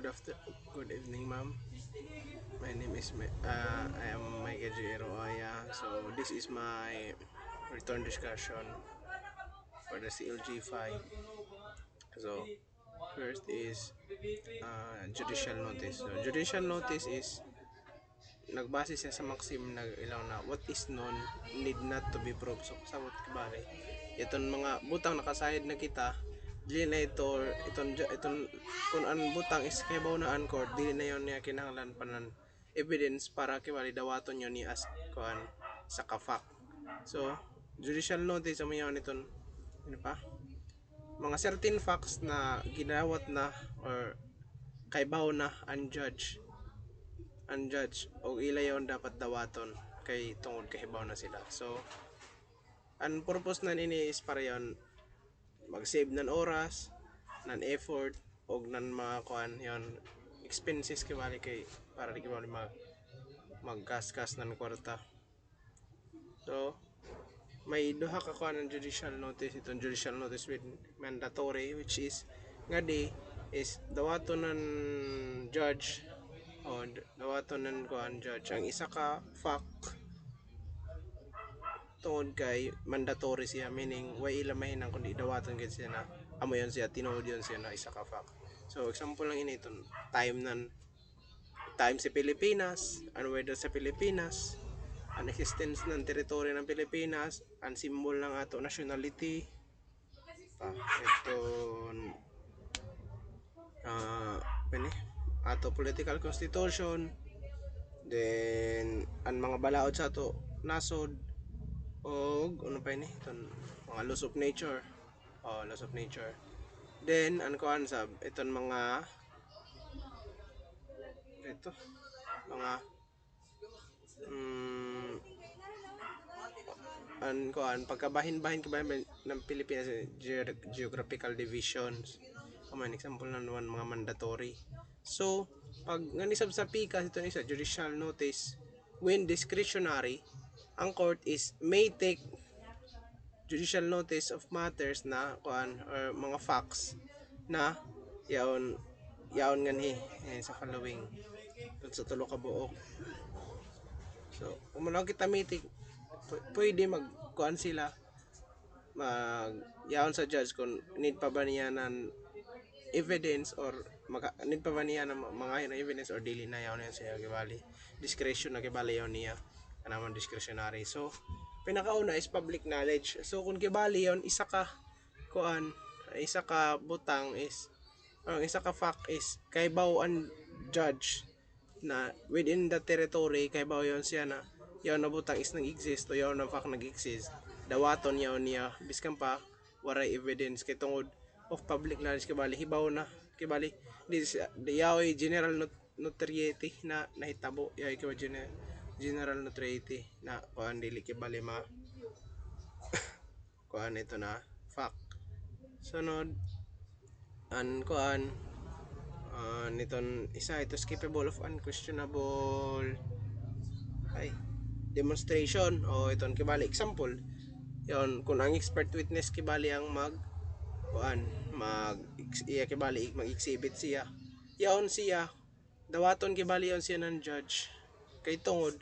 Good evening, ma'am. My name is I am Mike Ejiro Aya. So this is my return discussion for the CLG 5. So first is judicial notice. So judicial notice is nagbase siya sa maxim na ilaw na what is known need not to be proved. So kasabot kabari. Iton mga butang nakasayad na kita dili na ito iton kung an butang is kebaw na an court dili na yon niya kinahanglan panan evidence para kibali dawaton yon ni as kuan sa kafak. So judicial notice mo yon iton ano pa mga certain facts na ginawat na or kaybaw na unjudge o ilayon dapat dawaton kay tungod kahibaw na sila. So ang purpose na nini is para yon mag-save ng oras, ng effort, og ng mga kuan yon expenses kibali kay para di kibali magkaskas ng kwarta. So may duha ka kuan ng judicial notice, itong judicial notice with mandatory, which is nga di is dawaton ng judge o dawaton ng kuan judge ang isa ka fact tungod kay mandatory siya, meaning way ilamahin ang kundi dawaton gid siya na amo yon siya tinuod yon siya na isa ka fact. So example lang ini iton time sa Pilipinas, ang weather sa Pilipinas, ang existence ng teritoryo ng Pilipinas, ang symbol ng ato nationality, ito uh, ato political constitution, then ang mga balaod sa ato nasod, o ano pa ini iton mga laws of nature, laws of nature, then ang kuan sab iton mga ito mga an kuan pagkabahin-bahin ng Pilipinas geographical divisions kamo example na naman mga mandatory. So pag nganisab sa pika ito isa judicial notice when discretionary ang court is may take judicial notice of matters na kuan or mga facts na yaon nganhi sa following sa tulo ka buok. So kung manaw kita meeting pwede magkuan sila mag yaon sa judge kung need pa ba niya ng evidence or need pa ba niya ng mga yun evidence or dili na yaon yan siya kibali discretion na kibali yaon niya kanaman discretionary. So pinakauna is public knowledge. So kung kibali yaon isa ka kuan isa ka butang is ang isa ka fact is kaybaw ang judge na within the territory kaybaw yon siya na yaw na butang is nag-exist o yaw na fact nag-exist dawaton yaw niya biskan pa waray evidence kay tungod of public knowledge kibali hibaw na kibali di yaw general notoriety na nahitabo yaw kay general notoriety na kuan dili kibali ma kuan ito na fact. Sunod an kuan niton isa ito is capable of unquestionable demonstration o iton kibali example yon kung ang expert witness kibali ang kuan iya kibali mag-exhibit siya yaon siya dawaton kibali yon siya ng judge kay tungod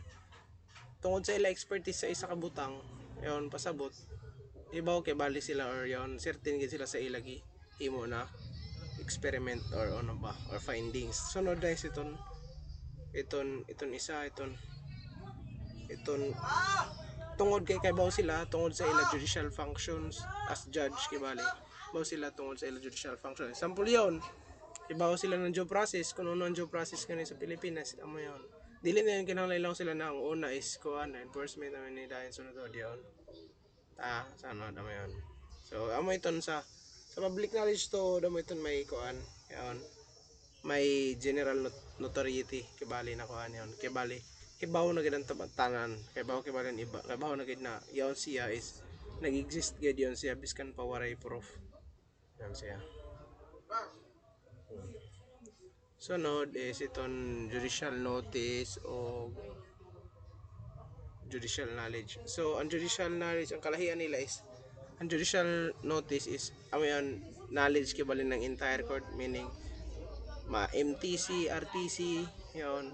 sa ila expertise sa isa ka butang yon pasabot ibaw kibali sila or yon certain gid sila sa ilagi himo na experiment or ano ba or findings. Sunod guys iton isa iton tungod kay kaybaw sila tungod sa ila judicial functions as judge kibali baw sila tungod sa ila judicial function. Example yon ibaw sila ng due process kung ano ang due process kani sa Pilipinas amo yon dili na yung kinahanglan sila na ang una is kuan enforcement naman ni dahil sunod yon sana damo yon. So amo iton sa public knowledge to damo iton may kuan yon may general notoriety kibali na kuan yon kibali kibaw na gid ang tanan kibaw iba kibaw na gid na yon siya is nag-exist gid yon siya biskan pa waray proof yon siya. Sunod is iton judicial notice o judicial knowledge. So ang judicial knowledge ang kalahian nila is ang judicial notice is amo yan knowledge kibali ng entire court, meaning MTC, RTC, yon,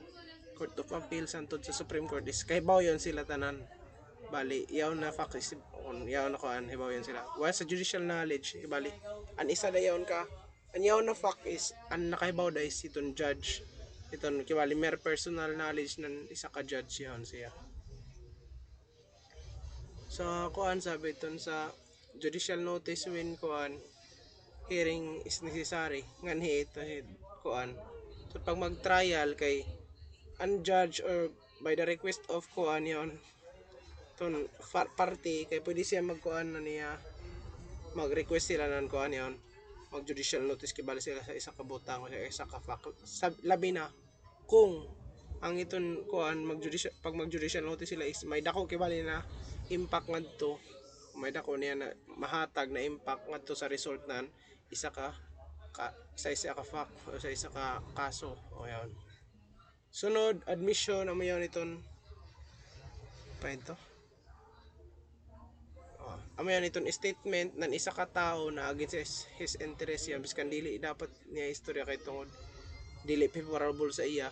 Court of Appeal santod sa Supreme Court is kay baw yon sila tanan. Bali yaw na fact is yaw na kuan hibaw yon sila. While sa judicial knowledge bali an isa dayon ka ang yaw na fact is ang nakahibaw da is iton judge, iton kibali mere personal knowledge ng isa ka judge yon siya. So kuan sabi iton sa judicial notice when kuan hearing is necessary nganhi ito kuan. So pag mag-trial kay unjudged or by the request of kuan yon ton party kay pwede siya magkuan na niya mag-request sila nan kuan yon mag judicial notice kibali sila sa isa ka butang o sa isa ka fact labi na kung ang iton kuan pag mag judicial notice sila is may dako kibali na impact ngadto, may dako niya na mahatag na impact ngadto sa result nan isa sa isa ka fact o sa isa ka kaso o yon. Sunod admission amo yon iton pa ito. Amo yan iton statement ng isa ka tao na against his interest yan biskan dili dapat niya istorya kay tungod dili favorable sa iya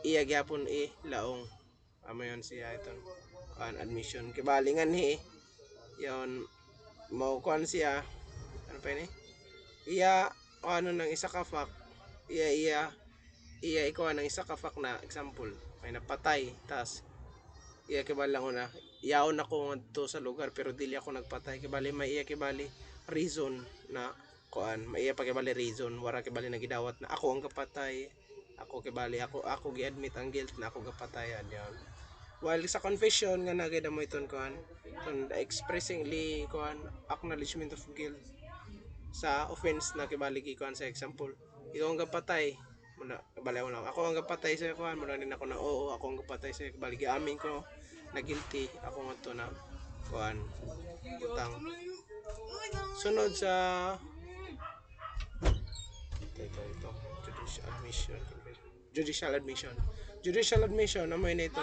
gyapon laong. Amo yon siya iton kan admission kibalingan ni yon mao kuan siya ano pa ni iya ano ng isa ka fact iya ikaw ng isa ka fact na example may napatay tas iya kibali lang na yaon ako ngadto sa lugar pero dili ako nagpatay kibali may iya kibali reason na kuan may iya pa kibali reason wara kibali nagidawat na ako ang kapatay ako kibali ako gi-admit ang guilt na ako gapatayan yon. While sa confession nga nagay mo iton kuan ton expressingly kuan acknowledgement of guilt sa offense na kibali gi kuan sa example ikaw ang gapatay muna balaw na ako ang gapatay sa kuan muna din ako na oo ako ang gapatay sa kibali giamin ko na guilty ako ngadto na kuan utang. Sunod sa ito judicial admission na may nito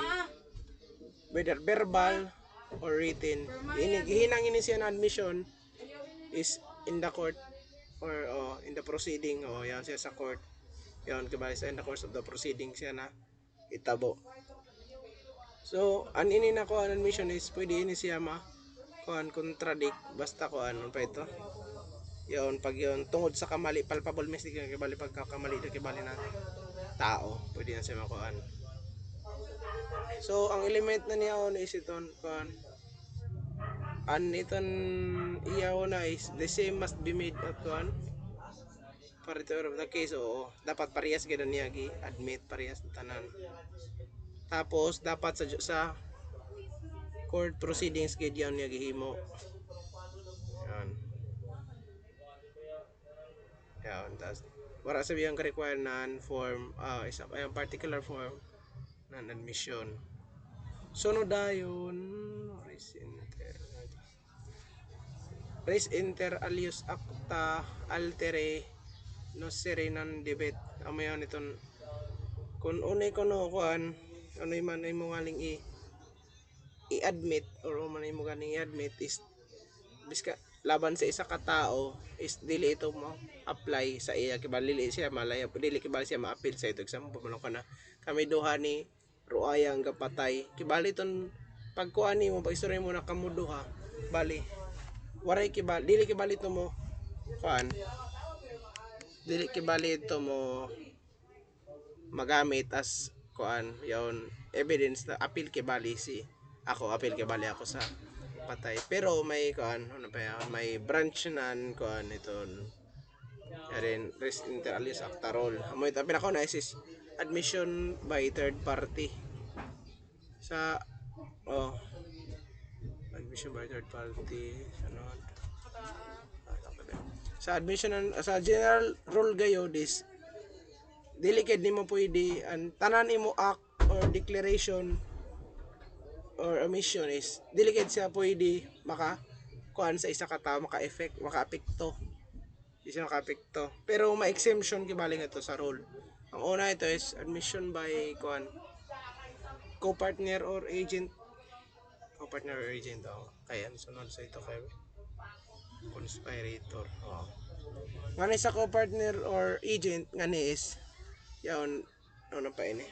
whether verbal or written hinang ini siya na admission is in the court or in the proceeding yan siya sa court yan kibali sa in the course of the proceeding siya na itabo. So an ini na ko an admission is pwede ini siya kuan contradict basta kuan pa ito yon pag yon tungod sa kamali palpable mistake kibali pagkakamali na kibali na tao pwede yan siya makuan. So ang element na niya is iton kuan an iton iyaw na is the same must be made at kuan para ito of the case dapat parehas gid niya gi admit parehas tanan. Tapos dapat sa court proceedings gid yan niya gihimo yan yan tas wala sabi ang require nan form isa ay particular form nan admission. Sunod dayon res inter alius acta altere no serenan debit amo yan iton kung unay kuno kuan unay man ay mo galing i-admit or man ay mo galing i-admit is biska laban sa isa ka tao is dili ito mo apply sa iya kibali dili siya malaya dili kibali siya ma-appeal sa ito example mo kana kami duha ni Ruaya ang kapatay kibali ton pagkuan nimo pag istorya mo na kamo duha bali waray kibali dili kibali to mo kuan dili kibali ito mo magamit as kuan yon evidence na appeal kibali ako sa patay pero may kuan ano pa yan may branch nan kuan iton rin res inter alias acta role amo ito pinaka na is admission by third party sa admission by third party ano sa admission sa general rule gayo this dili kay nimo pwede ang tanan imo act or declaration or omission is dili kay siya pwede maka kuan sa isa ka tawo maka-apekto isa maka-apekto pero ma-exemption kibali nga to sa rule. Ang una ito is admission by kuan co-partner or agent kaya sunod sa ito kay conspirator ngani sa co-partner or agent ngani is yaon ano pa ini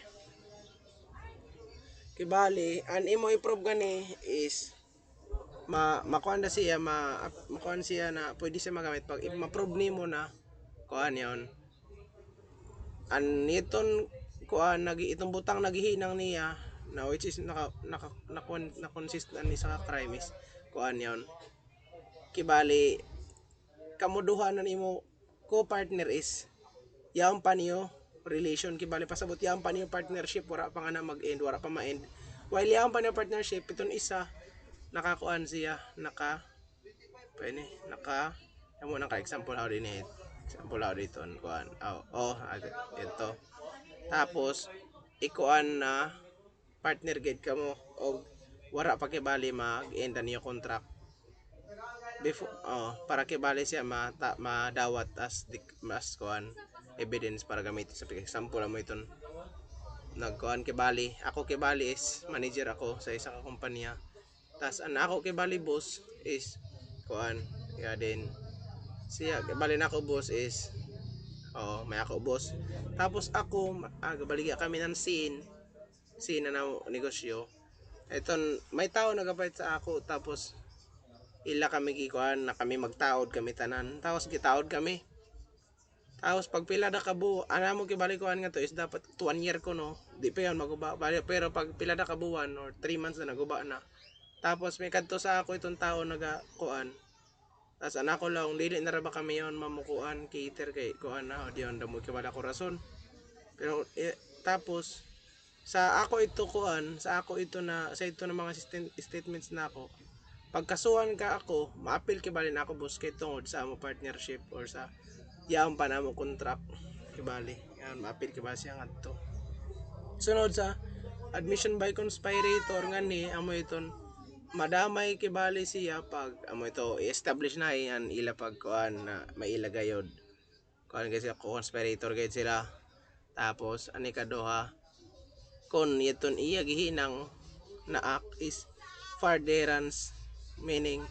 kibali an imo i-prove gani is makuan na siya makuan siya na pwede siya magamit pag ma-prove nimo na kuan yon an niton kuan itong butang naghihinang niya na which is na consistent ni sa crime is kuan yon kibali kamuduhan na nimo co-partner is yaon pa niyo relation kibali pasabot yaon pa niyo partnership wala pa nga na mag-end wala pa ma-end while yaon pa niyo partnership iton isa nakakuan siya pwede amo nang ka example how din example how dito kuan ito tapos ikuan na partner gid kamo og wala pa kibali mag-end niyo contract before para kibali siya madawat as kuan evidence para gamitin sa example mo iton nagkuan kibali ako kibali is manager ako sa isang kumpanya tas an ako kibali boss is kuan kaya din siya kibali na ako boss is may ako boss tapos ako baligya kami ng scene na negosyo eton may tao nagapait sa ako tapos ila kami gikuan na kami magtaod kami tanan tapos gitaod kami tapos pag pila na kabu ana mo kibali kuan nga to is dapat 1 year ko no di pa yan maguba pero pag pila na kabuan or 3 months na naguba na tapos may kadto sa ako itong tao naga kuan tas anak ko lang dili na ra ba kami yon mamukuan cater kay kuan na diyon damo kibala ko rason pero tapos sa ako ito kuan sa ako ito na sa ito na mga statements na ako pagkasuhan ka ako maapil kibali na ako boss kay tungod sa amo partnership or sa yaon pa namo contract kibali yan maapil kibali siya ngadto sunod sa admission by conspirator nga ni amo iton madamay kibali siya pag amo ito i-establish na yan ila pag kuan na mailagayod kuan kasi conspirator gayud sila tapos ani kaduha kon iton iya gihinang na act is furtherance meaning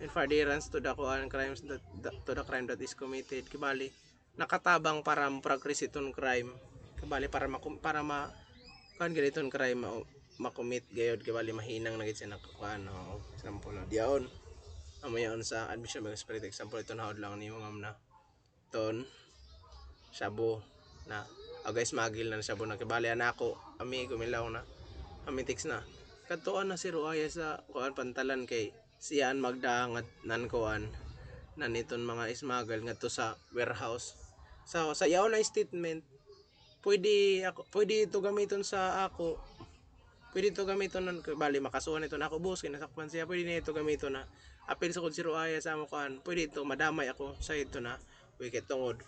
in furtherance to the crimes to the crime that is committed kibali nakatabang para progress iton crime kibali para kan ganiton crime makomit gayod kibali mahinang na gid siya nakakuan example diyon amayon sa admission by spirit example ito na lang nimo ma'am na ton shabu na guys magil na shabu na kibali anako ami gumilaw na ami text na katuan na si Ruaya sa kuan pantalan kay siyan magdangat nan kuan naniton mga ismagal ngadto sa warehouse sa yaw na statement pwede ito gamiton sa ako pwede ito gamiton nan bali makasuhan ito na ako boss kay nasakpan siya pwede na ito gamiton na apil sa kod si Ruaya sa amo kuan pwede ito madamay ako sa ito na wicked tungod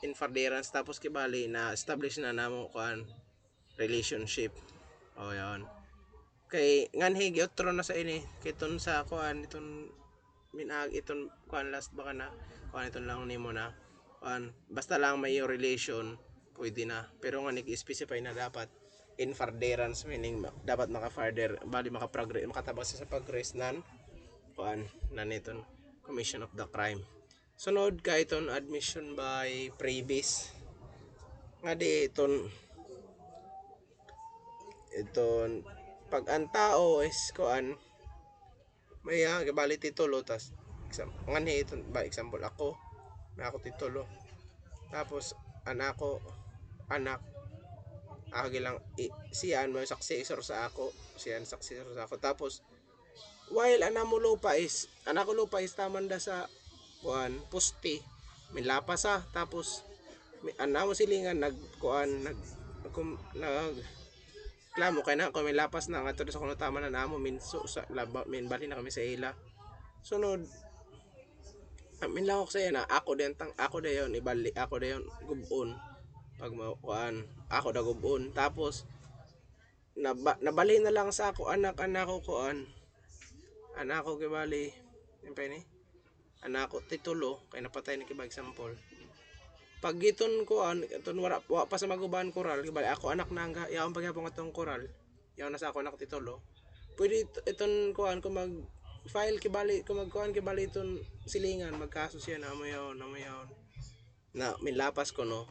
in furtherance tapos kibali na establish na namo kuan relationship yan kay nganhi giotro na sa ini kiton sa kuan iton minag iton kuan last baka na kuan iton lang nimo na kuan basta lang may relation pwede na pero nga nag-specify na dapat in furtherance meaning dapat maka-further bali maka-progress makatabang sa progress nan kuan nan iton commission of the crime sunod ka iton admission by previous nga di iton pag ang tao is kuan may bali titulo tas ngani iton ba example ako may ako titulo tapos anak lang siyan may successor sa ako tapos while anak ko lupa is tamanda sa kuan pusti minlapas tapos anak mo silingan nag klamo kay na ko may lapas na nga sa kuno tama na namo min bali na kami sa ila sunod amin lang ako sa na ako dayon ibali ako dayon gubon pag kuan ako da gubon tapos nabali na lang sa ako anak ko kuan anak ko kibali ni anak ko titulo kay napatay ni kiba example pag iton kuan iton wala pa sa maguban koral kibali ako anak nangga yaon pagyapon atong koral yaon na sa ako anak titulo pwede iton kuan ko mag file kibali kung magkuhan kibali iton silingan magkaso siya na amayaw na minlapas ko no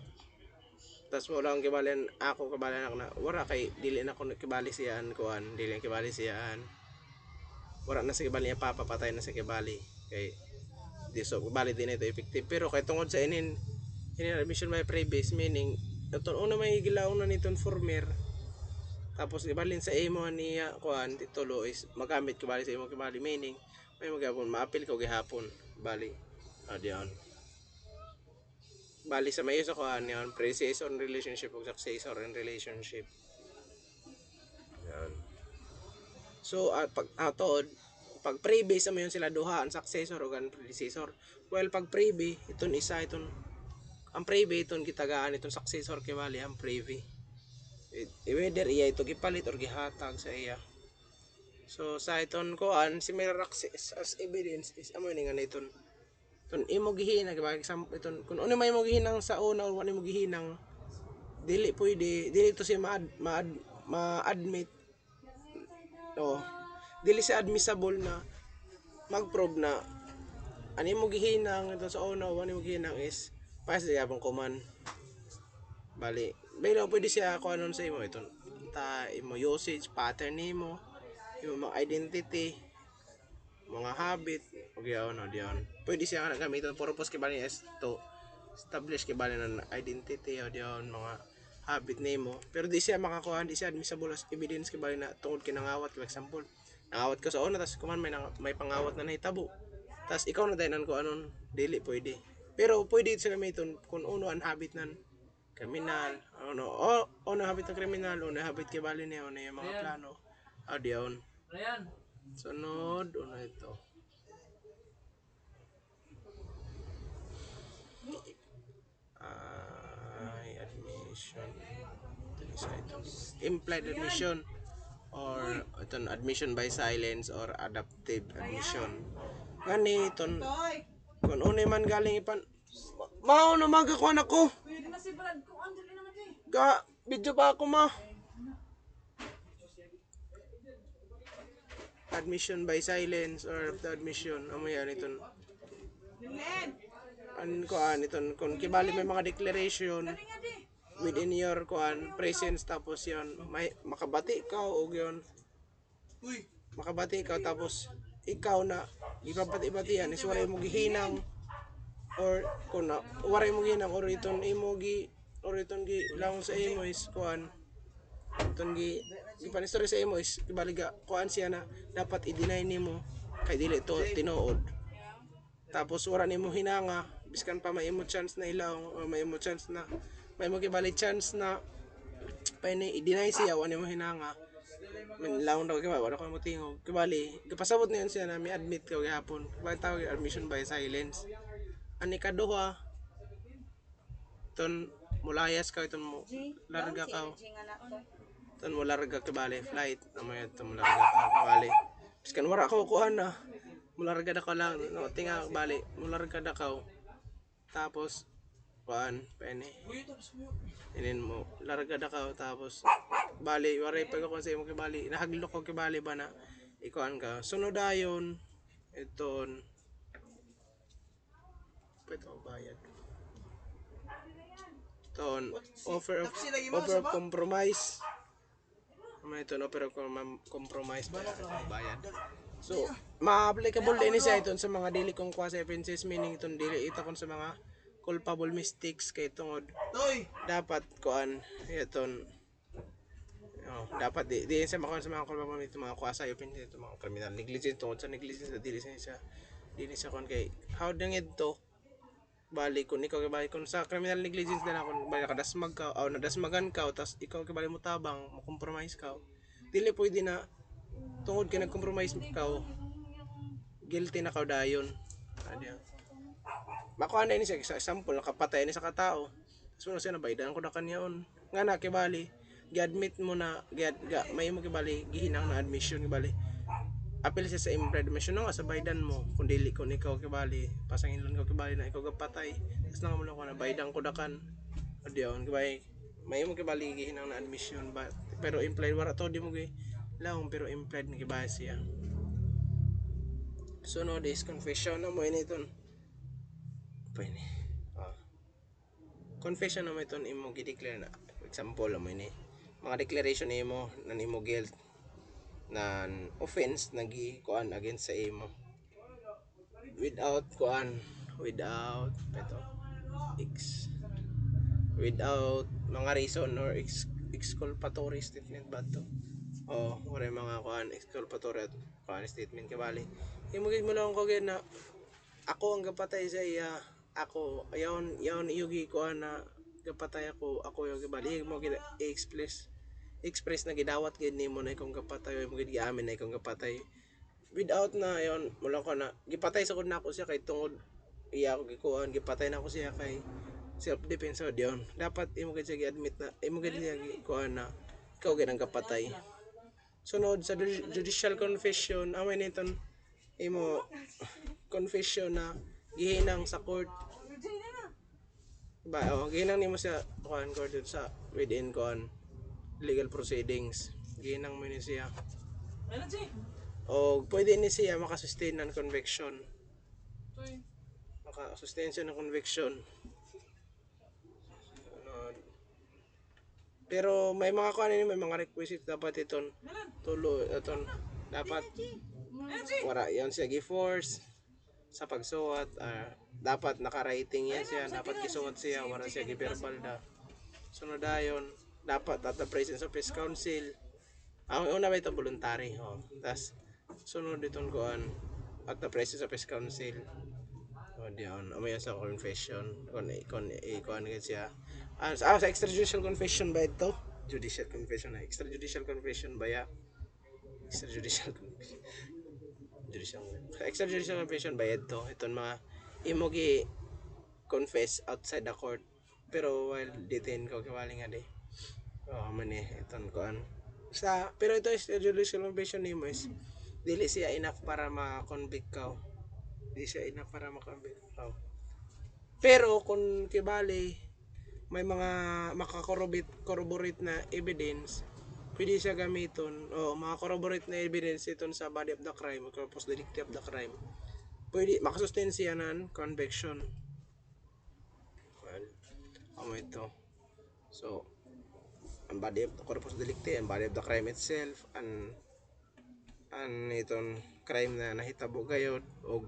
tas wala akong kibalan ako kibalan ako na wala kay dili na ko kibali siyaan kuan dili kibali siyaan wala na sa kibali niya papapatay na sa kibali kay di so kibali din ito effective pero kay tungod sa inin admission by pre-base meaning itong una may gilaw na niton former tapos gibalin sa imo niya kuan titulo is magamit kibali sa imo kibali meaning may magapon maapil ko gihapon bali diyan bali sa mayo sa kuan yan pre-season relationship ug successor in relationship yan so pag atod pag pre-base mo yun sila duha ang successor ug ang predecessor well pag pre-base iton isa iton ang pre-base iton gitagaan iton successor kibali ang pre-base whether iya ito gipalit or gihatag sa iya so sa iton kuan similar access as evidence is amo ni nga iton iton imo gihinang iton kun ano may mo gihinang sa una or wala mo gihinang dili pwede dili to siya ma-admit oh dili siya admissible na mag-prove na ani mo gihinang ito sa una o wala mo gihinang is pass di abang kuman bali baylo pwede siya kung ano sa imo ito ta imo usage pattern nimo imo mga identity mga habit ug yaon no diyon pwede siya nga gamiton purpose kay bali is to establish kay bali na identity o diyon mga habit nimo pero di siya makakuha di siya admissible as evidence kay bali na tungod kinangawat for example nangawat ka sa una tas kuman may pangawat na nahitabo tas ikaw na dayon ko anon dili pwede pero pwede siya gamiton kung uno ang habit nan kriminal ano o na habit ng kriminal o na habit kay bali niya o na yung mga plano diyon sunod una ito admission implied admission or iton admission by silence or adaptive admission gani iton kung unay man galing ipan mao na magakuan ako ga video ba ako ma admission by silence or the admission amo yan iton an kuan iton kung kibali may mga declaration within your kuan presence tapos yon may makabati ka og yon makabati ka tapos ikaw na ipapati-batian is waray mo gihinang or kung na waray mo gihinang or iton imo gi or iton gi lang sa imo is kuan iton gi ipanistorya sa imo is ibaliga kuan siya na dapat i-deny nimo kay dili to tinuod tapos wala nimo hinanga biskan pa may imo chance na ilaw o may imo chance na may mo kibali chance na pwede i-deny siya wala nimo hinanga laon daw kibali wala ko mo tingog kibali gapasabot na yun siya na may admit ka gihapon kibali tawag admission by silence ani kaduha ton mulayas ka iton mo larga ka ton mo larga kibali flight amay ton mo larga ka kibali biskan wala ko kuan na mularga na ka lang no tinga bali mularga na ka tapos kuan pene inin mo larga na ka tapos bali waray pag ako sa imo kibali nahaglok ko kibali ba na ikuan ka sunod ayon iton pwede ko bayad ton offer of compromise may iton offer of compromise bayad so ma-applicable din siya iton sa mga dili kong quasi offenses meaning iton dili ita kon sa mga culpable mistakes kay tungod dapat kuan iton dapat di sa mga culpable ito mga quasi offenses ito mga criminal negligence tungod sa negligence dili sa kon kay how dang ito bali kun ikaw kay kun sa criminal negligence na kun bali kadasmag ka o nadasmagan ka tas ikaw kay bali mo tabang mo compromise ka dili pwede na tungod kay nag-compromise ka guilty na ka dayon adiya makuha na ini siya sa example nakapatay ni sa katao so na siya nabaydan ko na kanyaon nga na kay bali gi-admit mo na may mo kay bali gihinang na admission kay bali apil siya sa implied admission nga sa baydan mo kung dili kun ikaw kay bali pasangilon ko kay bali na ikaw gapatay tas na mo na baydan ko dakan adiyon kay bali may mo kay bali gihinang na admission pero implied wala to di mo kay lang pero implied ni kay siya sunod is confession na mo initon pwede confession naman ito imo gi-declare na example mo ini mga declaration nimo nan imo guilt nan offense nagi kuan against sa imo without kuan without ito ex without mga reason or exculpatory statement ba to wala mga kuan exculpatory at kuan statement kabali imugid mo lang ko na ako ang gapatay sa iya ako yaon yugi kuan na gapatay ako yung gibali mo gid express na gidawat gid nimo na ikong gapatay mo gid giamin na ikong gapatay without na yon mula ko na gipatay sa kod nako siya kay tungod iya ako gikuan gipatay na ako siya kay self defense so diyon dapat imo gid siya gi-admit na imo gid siya gikuan na ikaw gid ang gapatay sunod sa judicial confession amay niton imo confession na gihinang sa court ba gihinang nimo sa kuan court sa within kuan legal proceedings gihinang mo ni siya o pwede ni siya makasustain ng conviction makasustain siya ng conviction pero may mga kuan ni may mga requisite dapat iton tulo iton dapat wala yan siya gi-force sa pagsuwat dapat naka-writing yan siya dapat gisuwat siya wala siya gi-verbal da sunod dayon dapat at the presence of his counsel ang una ba ito voluntary tas sunod itong kuan at the presence of his counsel diyan amaya sa confession kon siya sa extrajudicial confession ba ito judicial confession na extrajudicial confession ba ya extrajudicial confession extrajudicial confession ba ito iton mga imo gi confess outside the court pero while detained ko kawali nga di mani iton kuan sa pero ito extrajudicial confession nimo is dili siya enough para ma-convict ka di siya enough para ma-convict ka pero kung kibali may mga makakorroborate na evidence pwede siya gamiton mga corroborate na evidence iton sa body of the crime or corpus delicti of the crime pwede makasustain siya ng conviction ito so ang body of the corpus delicti ang body of the crime itself ang iton crime na nahitabo gayud o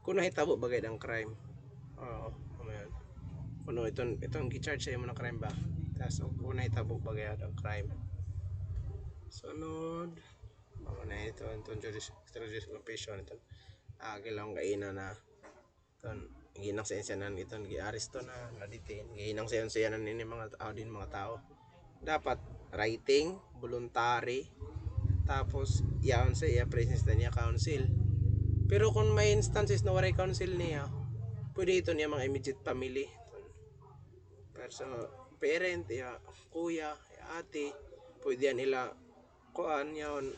kung nahitabo bagay ang crime kuno itong gi-charge sa imo na crime ba tas kung nahitabo bagay ang crime sunod na ito itong extrajudicial confession itong gilang kaina na itong ginang sa insiyanan itong gi-aresto na detain ginang sa insiyanan ini mga tao din mga tao dapat writing voluntary tapos yaon sa iya presence na niya counsel pero kung may instances na waray counsel niya pwede ito niya mga immediate family parent ya kuya ya ate pwede yan nila kuan yaon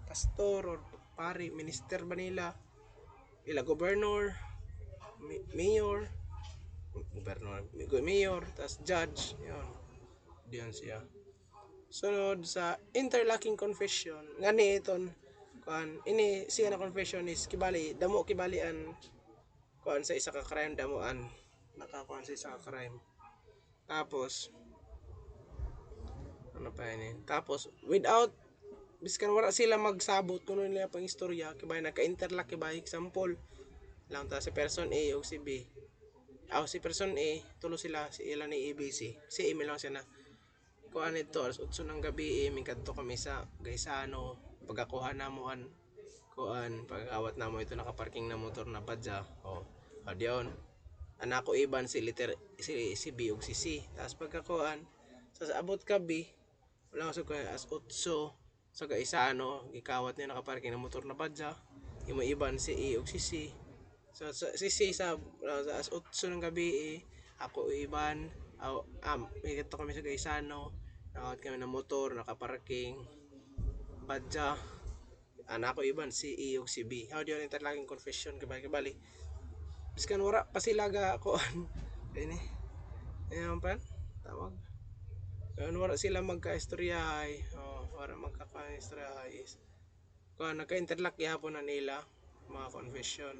pastor or pari minister ba nila ila governor mayor tas judge yon diyan siya sunod sa interlocking confession ngani iton kuan ini siya na confession is kibali damo kibalian kuan sa isa ka crime damoan nakakuan sa isa ka crime tapos ano pa yun tapos without biskan wala sila magsabot kuno nila pang istorya kibay naka-interlock kibay example lang ta si person A o si B si person A tulo sila si ilan ni ABC si email lang siya na kuan ito alas 8 ng gabi mingkadto kami sa Gaisano pagakuha namoan kuan pagawat namo ito nakaparking na motor na badya diyon anak ko iban si B ug si C tapos pagkakuan sa abot ka B wala ko sa as 8 sa Gaisano gikawat niya nakaparking na motor na badya imo iban si E ug si C si C sa as 8 ng gabi ako iban ito kami sa Gaisano nakawat kami ng motor nakaparking badya anak ko iban si E ug si B diyon interlocking confession kibali biskan wala pa sila ga kuan ini ayan pa tawag wala sila magka-istoryahay wala magkaka-istoryahay kuan nagka-interlock gyapon na nila mga confession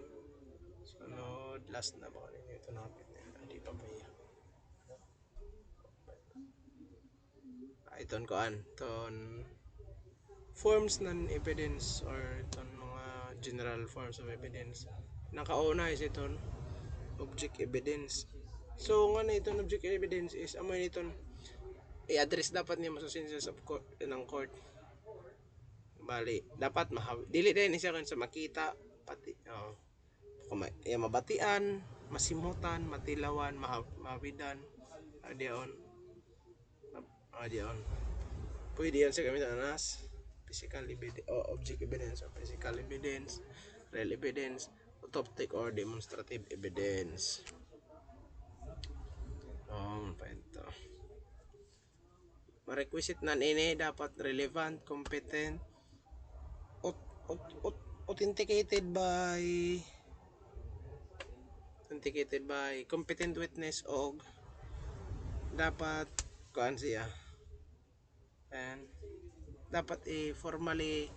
sunod last na ba kanina ito napit hindi pa ba iton koan ton forms non evidence or iton mga general forms of evidence nakauna is iton object evidence. So nga na iton object evidence is amoy niton i-address dapat niya sa senses of court ng court. Bali dapat dili din siya kan sa makita pati mabatian, masimutan, matilawan, mahawidan, adiyon. Adiyon. Pwede yan sa gamitan nas physical evidence o object evidence o physical evidence, real evidence, autoptic or demonstrative evidence. Pa ito. Requisite na ini dapat relevant, competent, authenticated by competent witness o dapat kuan siya and dapat formally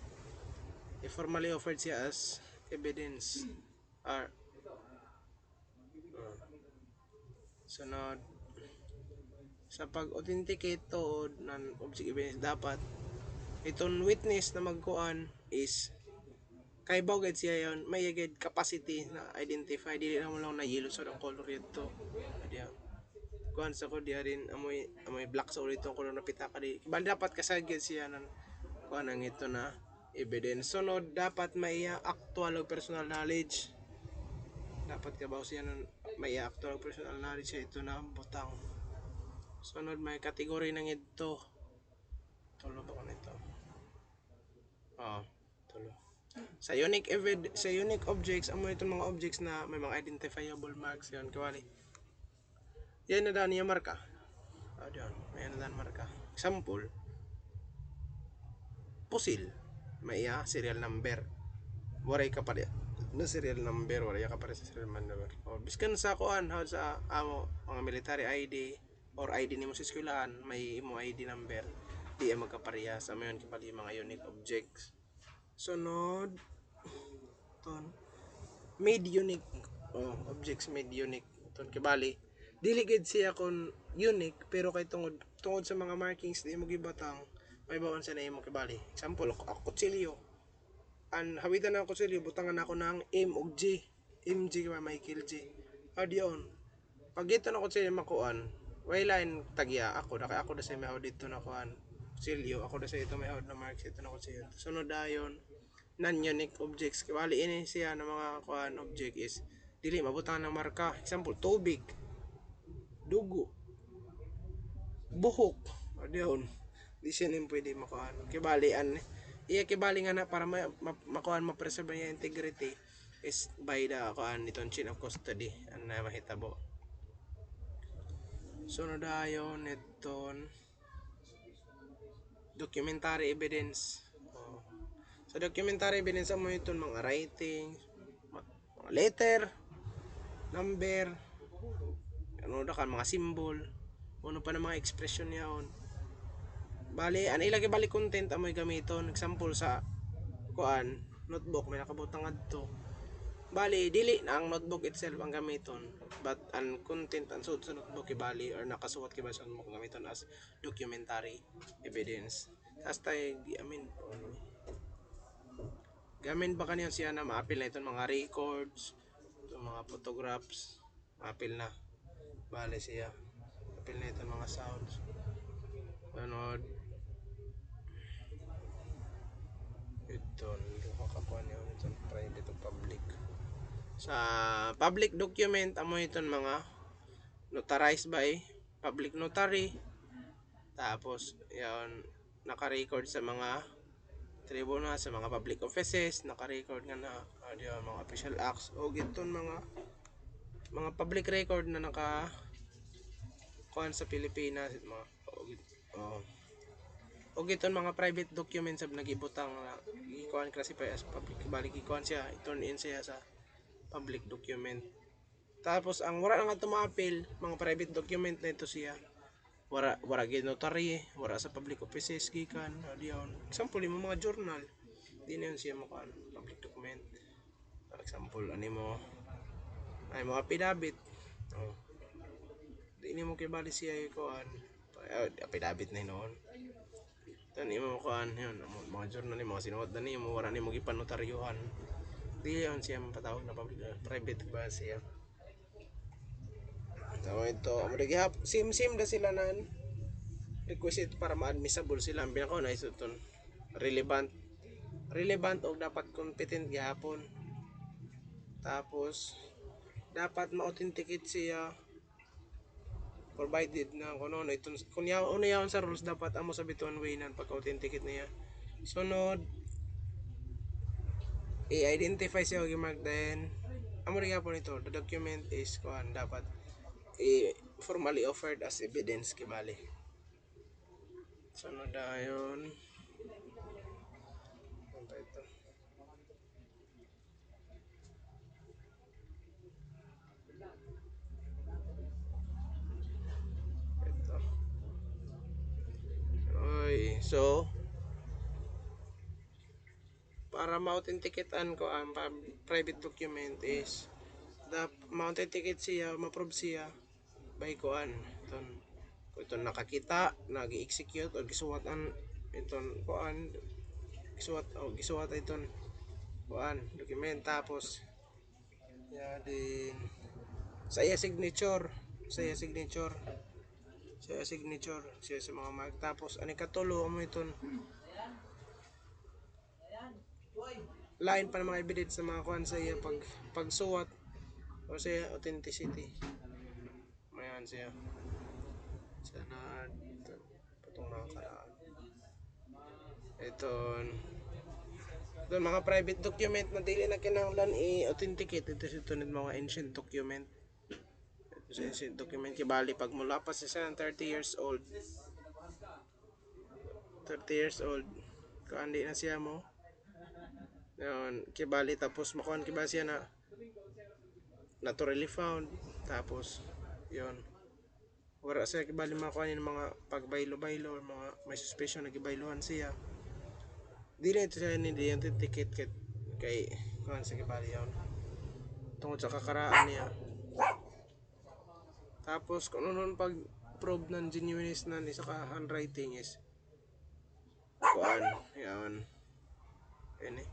offered siya as evidence or sunod sa pag-authenticate to ng object evidence dapat itong witness na magkuan is kay bawgad siya yon may agad capacity na identify dili na mo lang na yellow sa color yito diya kuan sa ko diya rin amoy black sa ulit itong color na pitaka di bali dapat kasagad siya ng kuan ang ito na evidence. Sunod dapat may actual o personal knowledge dapat kabaw siya ng may actual o personal knowledge siya ito na butang. Sunod may kategory ng ito tulo ba ko nito tulo sa unique objects amo itong mga objects na may mga identifiable marks yan kawali yan na daan niya marka diyan may na daan marka example pusil may serial number waray ka pa na serial number waray ka pa sa serial number o biskan sa kuan sa amo mga military ID or ID nimo sa eskwelahan may imo ID number di magkapareha sa mayon kapali mga unique objects. Sunod ton made unique objects made unique ton kibali dili gid siya kon unique pero kay tungod sa mga markings di mo gibatang may bawon sa na imo kibali. Example ako kutsilyo an hawitan na kutsilyo butangan ako ng M ug G MG kay Michael G adiyon pag ito na kutsilyo makuan way line tagya ako na kay ako na sa may dito na kuan kutsilyo ako na sa ito may na marks ito na kutsilyo sunod dayon non-unique objects kibali ini siya ng mga kuan object is dili mabutangan ng marka. Example tubig dugo buhok adiyon di siya nin pwede makuan kibalian iya kibali nga na para makuan ma-preserve niya integrity is by the kuan itong chain of custody ang na mahitabo. Sunod dayon iton documentary evidence sa documentary evidence mo iton mga writing mga letter number ano da kan mga symbol ano pa na mga expression niyaon bali an ilagay bali content amoy gamiton example sa kuan notebook may nakabutang adto bali dili na ang notebook itself ang gamiton but ang content ang suot sa notebook ibali or nakasuot kiba sa notebook gamiton as documentary evidence hasta gamin ba kaniya siya na maapil na itong mga records itong mga photographs maapil na bali siya maapil na itong mga sounds ano ito makakuha niya itong private o public sa public document amo itong mga notarized by public notary tapos yan naka-record sa mga tribunal sa mga public offices naka-record nga na mga official acts o gitong mga public record na naka kuan sa Pilipinas mga o giton mga private documents sa nagibutang na ikuan classify as public balik ikuan siya i-turn in siya sa public document tapos ang wala nga tumaapil mga private document na ito siya wala gid notary wala sa public offices gikan adiyon example mo mga journal di na yun siya makuan public document for example ani mo ay mga affidavit di ni mo kibali siya ikuan affidavit na noon Tani mo kuan yun mga journal ni mga sinuot na ni mo wala ni mo gipanotaryuhan. Dili yun siya patawag na public private ba siya. So ito amo gihap sim na sila nan requisite para ma-admissible sila ang binako na isuton relevant o dapat competent gihapon. Tapos dapat ma-authenticate siya provided na kuno na iton kun yaon sa rules dapat amo sa bituan way nan pag-authenticate niya. Sunod i-identify siya og i-mark then amo rin po nito the document is kuan dapat formally offered as evidence kibali. Sunod dayon ano pa ito ito oy so para ma-authenticatean ko ang private document is ma-authenticate siya ma-prove siya by kuan iton kung nakakita nag-execute o gisuwatan iton kuan gisuwat iton kuan document tapos ya din saya signature siya sa mga mark tapos ani katulo mo iton lain pa ng mga evidence sa mga kuan sa iya pagsuwat o sa authenticity mayan siya sana patong mga karaan iton mga private document na dili na kinahanglan i-authenticate ito mga ancient document kibali pag mula pa siya 30 years old 30 years old kandi na siya mo yun kibali tapos makuhan kiba siya na naturally found tapos yun wala siya kibali makuha yung mga pagbaylo-baylo or mga may suspicion na gibayluhan siya dili ito siya ni-authenticate kay kuhan sa kibali yun tungod sa kakaraan niya tapos kung ano pag prove ng genuineness na isa ka handwriting is kuan yan ini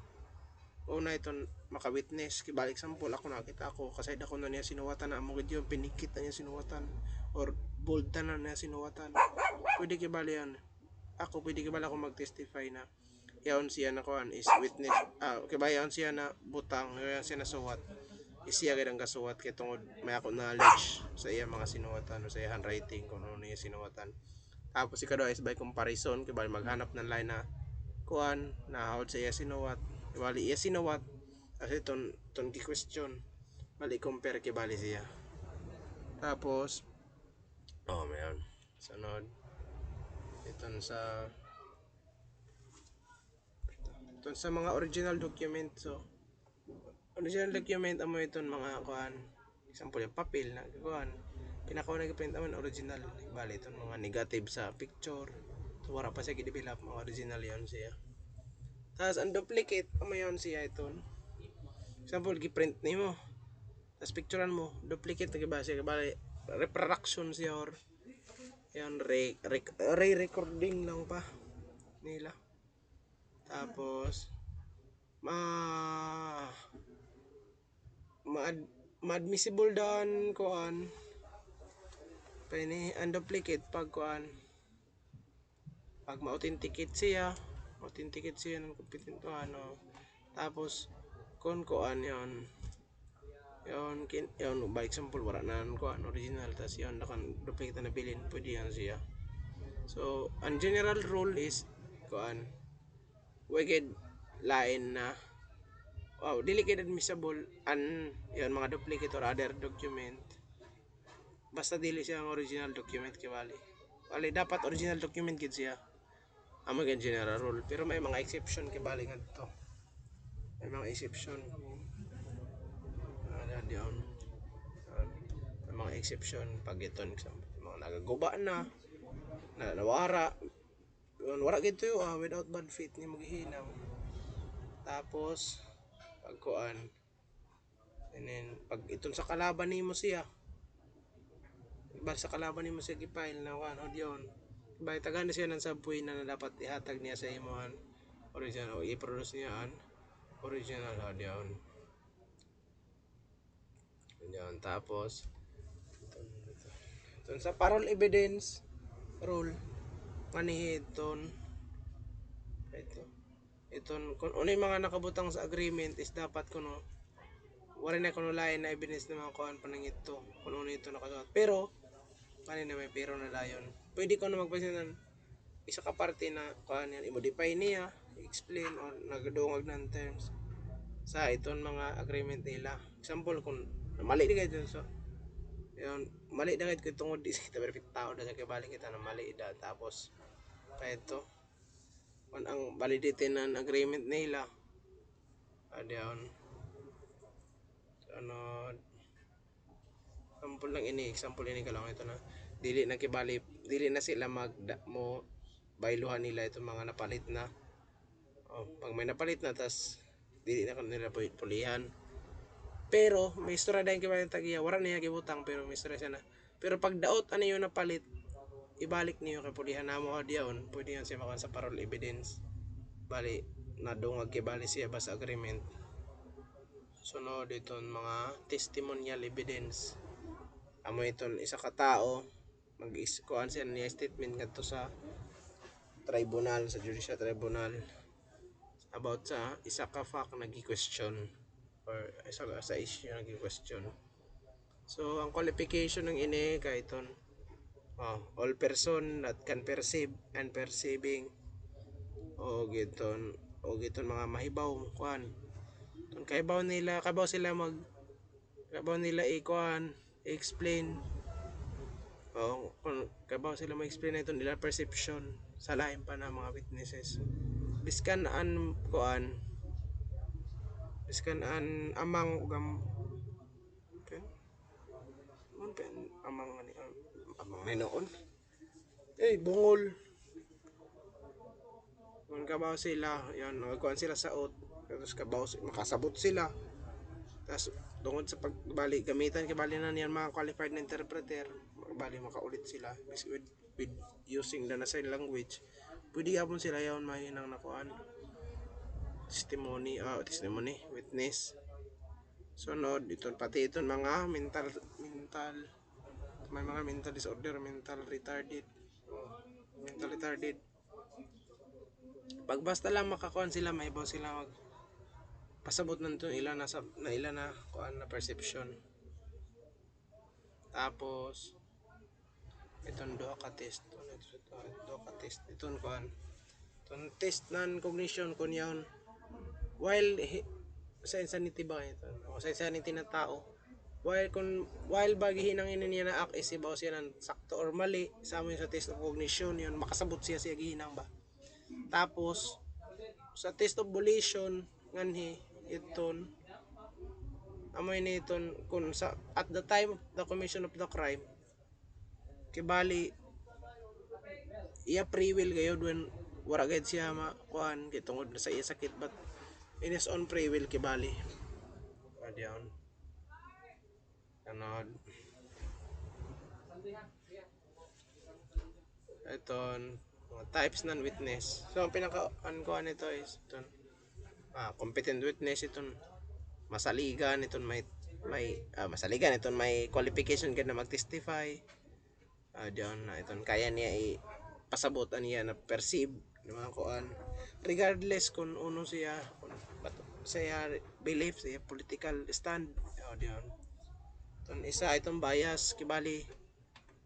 una iton maka-witness kibalik example ako nakita ako kasi ako na niya sinuwatan na amo gid yung pinikit na niya sinuwatan or bold na niya sinuwatan pwede kibali yan ako pwede kibali ako mag-testify na yaon siya na kuan is witness kibali yaon siya na butang yaon siya na suwat isiya gid ang kasuwat kay tungod may ako knowledge sa iya mga sinuwatan o sa iya handwriting kung ano niya sinuwatan tapos ikado is by comparison kibali maghanap ng line na kuan na hawd sa iya sinuwat kibali iya sinuwat kasi ton question bali compare kibali siya tapos mayon sunod iton sa mga original document so original document amo iton mga kuan example yung papel na kuan pinakaw na print aman original bali iton mga negative sa picture so wala pa siya gidevelop mga original yon siya tapos ang duplicate amo yon siya iton example giprint nimo tapos picturean mo duplicate na giba siya bali reproduction siya or yan re-recording lang pa nila tapos ma ma-admissible dan kuan pwede unduplicate pag kuan pag ma-authenticate siya ng competent ano tapos kung kuan yon by example wala na kuan original tas yon nakan duplicate na bilin pwede yan siya so ang general rule is kuan wagid lain na dili kay admissible yon mga duplicate or other document basta dili siya ang original document kibali dapat original document gid siya amo gyud general rule pero may mga exception kibali ngadto may mga exception diyon may mga exception pag ito mga nagaguba na nawara wala gid tuyo without bad faith ni maghihinaw tapos pagkuan and then pag iton sa kalaban nimo siya sa kalaban nimo siya gipile na ano diyon Bay tagaan na siya ng subway na dapat ihatag niya sa imuhan original o i-produce niya an original diyon. Diyon tapos ito sa parol evidence rule manihiton iton kung ano yung mga nakabutang sa agreement is dapat kuno wala na kuno lain na evidence na mga kuan panangit to kung ano ito nakasuot pero kanina may pero na dayon pwede ko na magpasinan isa ka parte na kuan yan i-modify niya i-explain or nagadungag ng terms sa iton mga agreement nila example kung mali di kayo so yun mali na kayo tungod di kita perfect tao na sa kibalik kita na mali da tapos kaya ito kung ang validity ng agreement nila adiyon ano example ini ka lang ito na dili na kibali dili na sila mo bayluhan nila itong mga napalit na pag may napalit na tas dili na kanila pulihan pero may istorya dahil kibali tagiya wala niya gibutang pero may istorya siya na pero pag daot ano yung napalit ibalik niyo kay pulihan na mo diyon pwede yan siya makuha sa parol evidence bali nadungag kibali siya ba sa agreement sunod iton mga testimonial evidence amo iton isa ka tao mag-kuan siya niya statement ngadto sa tribunal sa judicial tribunal about sa isa ka fact nagi-question or isa sa issue nagi-question so ang qualification ng ini kay iton all person that can perceive and perceiving o giton mga mahibaw kuan kaibaw nila i-kuan i-explain kaibaw sila mag-explain na ito nila perception sa lain pa na mga witnesses biskan an amang ugam amang noon bungol kung kabaw sila yan magkuhan sila sa tapos kabaw makasabot sila tapos tungod sa pagbalik gamitan kibali na niyan mga qualified na interpreter bali makaulit sila with using the sign language pwede yapon sila yawn mahinang nakuan testimony witness sunod ito pati ito mga mental may mga mental disorder mental retarded pag basta lang makakuan sila maibaw sila mag pasabot nanto ila na ila na kuan na perception tapos itong duha ka test itong kuan itong test nan cognition kun yawn while sa insanity ba ito o sa insanity na tao while bagihinang niya na act isibaw siya ng sakto or mali sa amin sa test of cognition yun makasabot siya gihinang ba tapos sa test of volition nganhi iton amoy niton kung sa at the time of the commission of the crime kibali iya free will kayo when wala gayud siya makuan kay tungod sa iya sakit but in his own free will kibali adiyon kanod iton mga types ng witness so ang pinaka kuan nito is iton competent witness iton masaligan iton may masaligan iton may qualification gid na mag-testify diyon na iton kaya niya pasabot niya na perceive ng mga kuan regardless kung uno siya kung siya belief siya political stand diyon iton isa itong bias kibali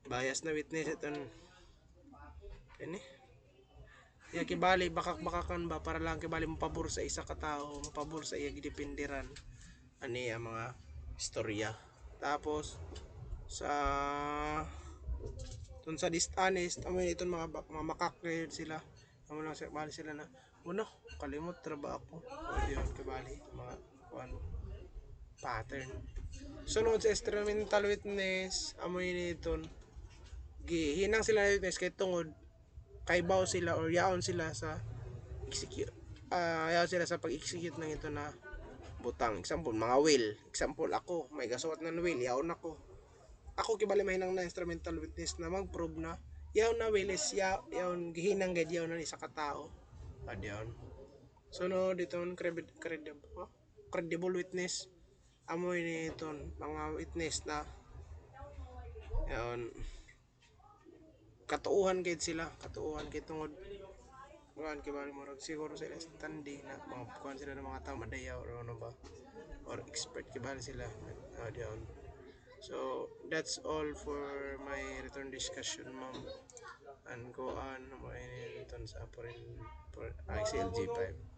bias na witness iton ini kibali bakakan ba para lang kibali mapabor sa isa ka tao mapabor sa iya gidependeran ani ang mga istorya tapos sa tun sa dishonest amoy iton mga makakreer sila amo lang bali sila na uno kalimot trabaho ako diyon kibali mga kuan pattern sunod sa instrumental witness amoy niton gihinang sila witness kay tungod kaibaw sila or yaon sila sa execute yaon sila sa pag-execute ng ito na butang example mga will example ako may gasuot ng will yaon ako kibali mahinang na instrumental witness na mag-prove na yaw na wilis yawn gihinang gid yaw na ni sa katao adyon. So no dito credible witness amoy ni iton mga witness na yawn katuuhan gid sila katuuhan kay tungod kuan kay bali murag siguro sila standing na mga kuan sila ng mga tao madayaw or ano ba or expert kay bali sila adyon. So that's all for my return discussion ma'am and ko an mo iton sa for ICLG 5.